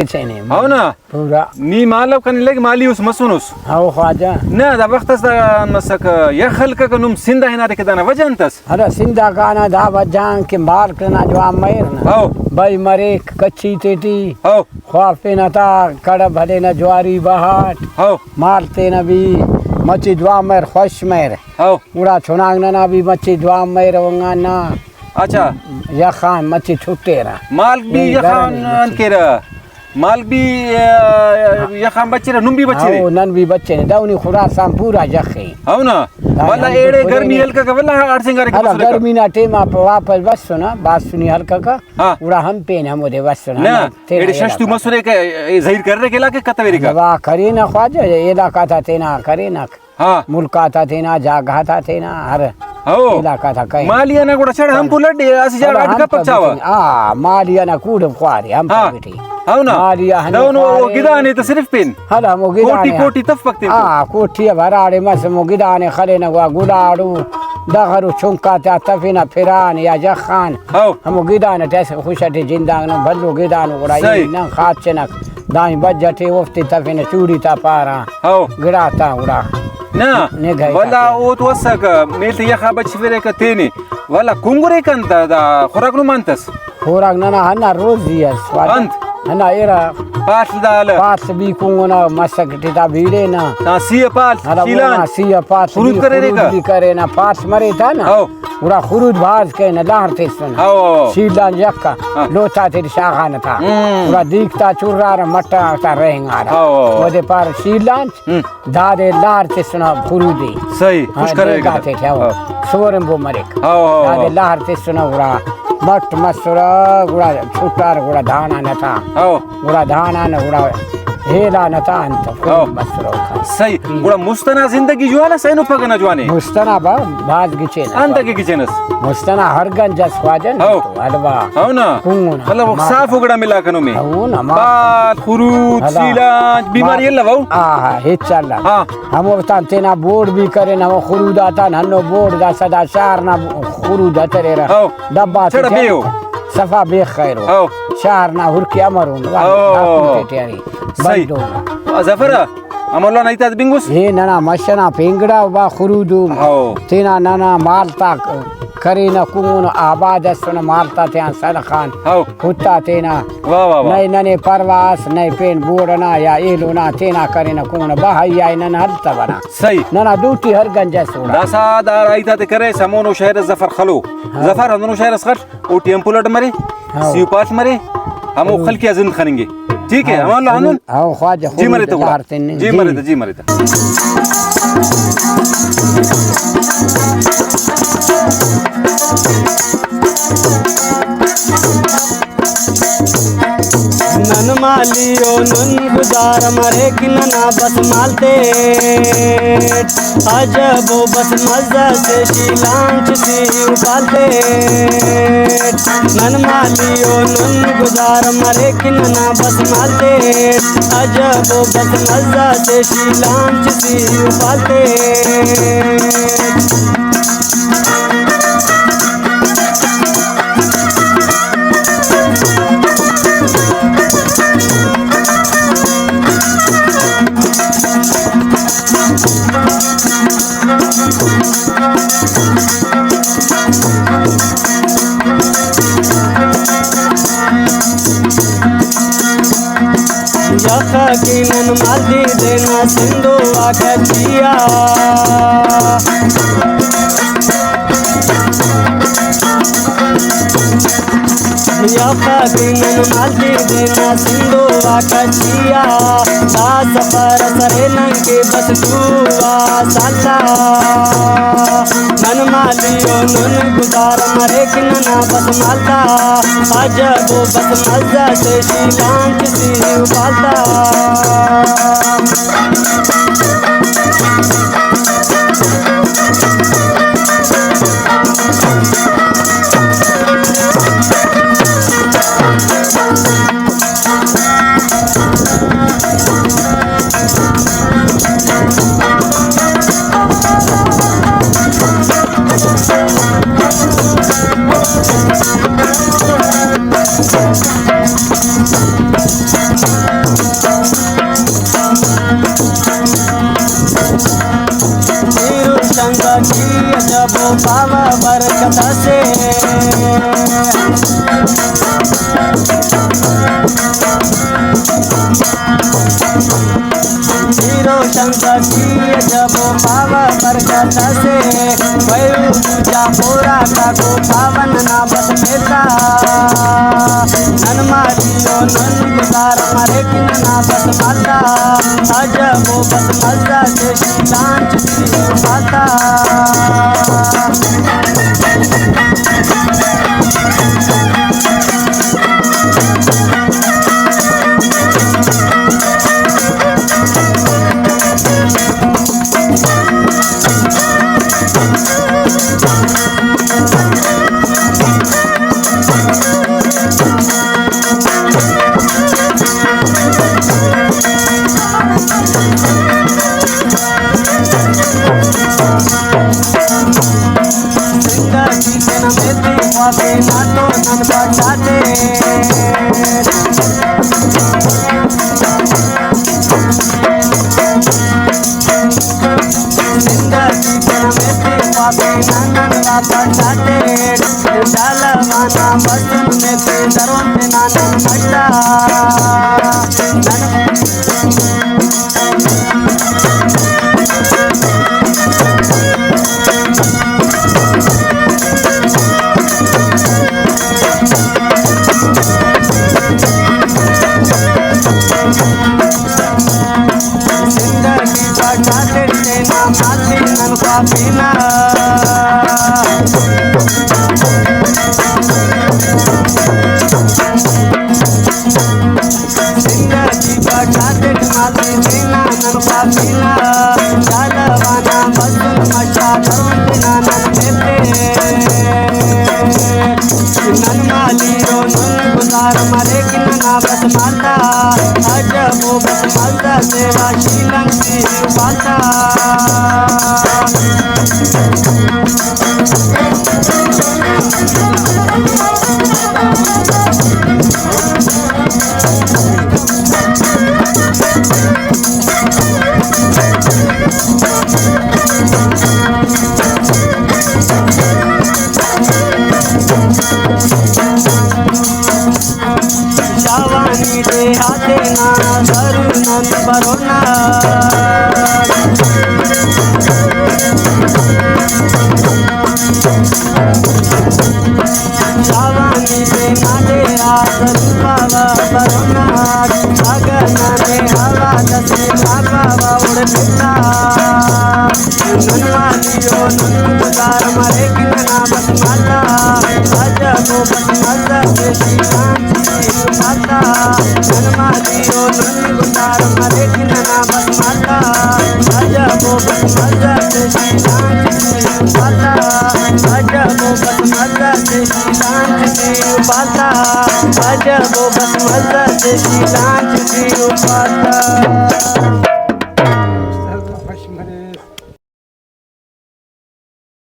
हो ना पूरा नी मालव कन लग माली उस मसुनुस हो ख्वाजा ना दा वक्त मसक या खलक कनुम सिंदा हिना रे कदाना वजनतस अरे सिंधा गाना दा वजान के माल करना जो आमर ना हो भाई मरे कच्ची तेटी हो ख्वाफे न था कड़ भले न ज्वारी बहाट हो मारते न भी मची द्वा मेर खुश मेर हो उड़ा छुनांग ना भी मची द्वा मेर वंगा ना अच्छा या खान मची छुट्टे रहा माल भी या खान केरा माल भी या खान बच्चे नुम भी बच्चे हो नन भी बच्चे ने दाउनी खुरासान पूरा जखे हो ना वल्ला एड़े गर्मी हल्का का वल्ला आठ सिंगार के अरे गर्मी ना टेमा वापस बस सुना बात सुनी हल्का का हाँ उड़ा हम पेन हम ओदे बस सुना ना एड़े शस्तु मसुरे के जाहिर कर रे केला के कतवेरी का वाह करे ना ख्वाजा इलाका था तेना करे ना हाँ मुल्का था तेना जागा था तेना हर हो इलाका था कहीं मालिया ना गुड़ा चढ़ हम पुलट अस जा अट का पचावा आ मालिया ना कूड़ क्वारे हम हाँ बैठी हो ना मालिया हने दोनों गिदाने तो सिर्फ पेन हला मो गिदाने कोटी कोटी तफकते आ कोठी भराड़े मस मो गिदाने खले ना गुडाड़ू दगरू छुंका ता तफिना फिरान या जखान हो हम गिदाने तैसे खुशटे जिंदा न भल्लो गिदाने गुड़ा सही। ना खाचे ना दाई बजटे वफ्ती तफिना चूड़ी ता पारा हो गिराता उड़ा ना ने गए वला ओ तो वसक मेल या खा बच फिरे का तेने वला कुंगुरे कंता दा खुराक नु मानतस खोराक ना हना रोज दिया अंत हना एरा पास दाल पास भी कुंगना मसकटी ता भीड़े ना तासी पास हला शिलान सिया पास खुरूज करे रे का? भी करे ना पास मरे था ना हो पूरा खुरूज भाज के ना लाहते सुन हो शीलान जक्का हाँ। लोचा तेरी शाखा न था पूरा दीखता चुर्रा रा मट्टा ता रहेंगा रा हो ओदे पर शीलान दादे लाहते सुना खुरूदी सही खुश करेगा गाते थे वो सोरम वो मरे हो दादे लाहते सुना उड़ा मट मसुरा गुड़ा छुटार गुड़ा धाना न था हो गुड़ा धाना न गुड़ा हेला न था अंत हाँ। मसुरा था सही गुड़ा मुस्तना जिंदगी जुआना सैनो पगना जुआने मुस्तना बा बाज गिचे न अंत के किचनस मुस्तना हरगन जस ख्वाजन हाँ। हलवा हो ना कुंगुना मतलब साफ उगड़ा मिला कनो में हो ना बात खुरूज हला। शिलान बीमारी ये लवाऊ आ हे चल हाँ हम बता तेना बोर्ड भी करे ना वो खुरूद आता नन्नो बोर्ड दा सदा शार ना खुरूद अतरे रा हो डब्बा चढ़ बेयो सफा बेखैर हो हो शार ना हुरके अमरुन Oh. सही बंदो जफर अमरला नहीं था बिंगुस हे नाना मशना पेंगड़ा बा खुरूदू हो तेना नाना मालता करे न कुंगुन आबाद सुन मालता त्यां सल खान हो कुत्ता तेना वाह वाह वाह नई नने परवास नई पेन बोड़ना या एलोना तेना करे न कुंगुन बहाई आई नन हलता बना सही नाना दूटी हर गंजा सोड़ा दासा दार आई था ते करे समोनो शहर जफर खलो जफर हंदनो शहर असगर ओ टेम्पुलट मरे हाँ। सीपाट मरे हम वो खल किया जिंद खानेंगे ठीक है हमारा लाहनुन आओ ख्वाजा जी मरे तो जी मरे तो जी मरे तो नन मालियो नन गुजार मरे कि नना बस मालते अजब बस मजा से शीलांच सी उबालते नन मालियो नन गुजार मरे कि नना बस मालते अजब बस मजा से शीलांच सी उबालते यकीनन माली देना सिंधु आखिया यकीनन माली देना सिंधु आखिया दास पर सरे नंगे बस दुआ साला नन मालियो नन गुजार मरे कि नना बस मालता अजब बस मजा से शीलांच सी उबालता हीरो शंकर जी जब पावा बरकत से वयु पूजा पूरा का को पावन ना बस मेता ननमा दियो नन गुजार मारे किन ना बस माता अजब वो बस मजा से लांच दी माता ना तो नन बचाते जिंदगी में पापे नन बचाते डालवाना बचन में दरों पे नानन मटा पीना जिंदगी बचाते माली पीना ननका पीना डालवाना बचन मचा धरना नन देते नन माली रो नन गुजार मारे किन ना बस माता अजब वो बस माता सेवा शीलन सी पाता जवानी दे आते ना धरू नंद बरोना जवानी दे ना दे आदर बाबा बरोना अगन ने हवा दसे बाबा उड़ पिता ननवा दियो नन गुजार मारे किन ना बस माता अजब बस मजा से माता ननमा दियो नन गुजार मारे किन ना बस माता अजब बस मजा से माता अजब बस मजा से माता अजब बस मजा से लांच दी माता।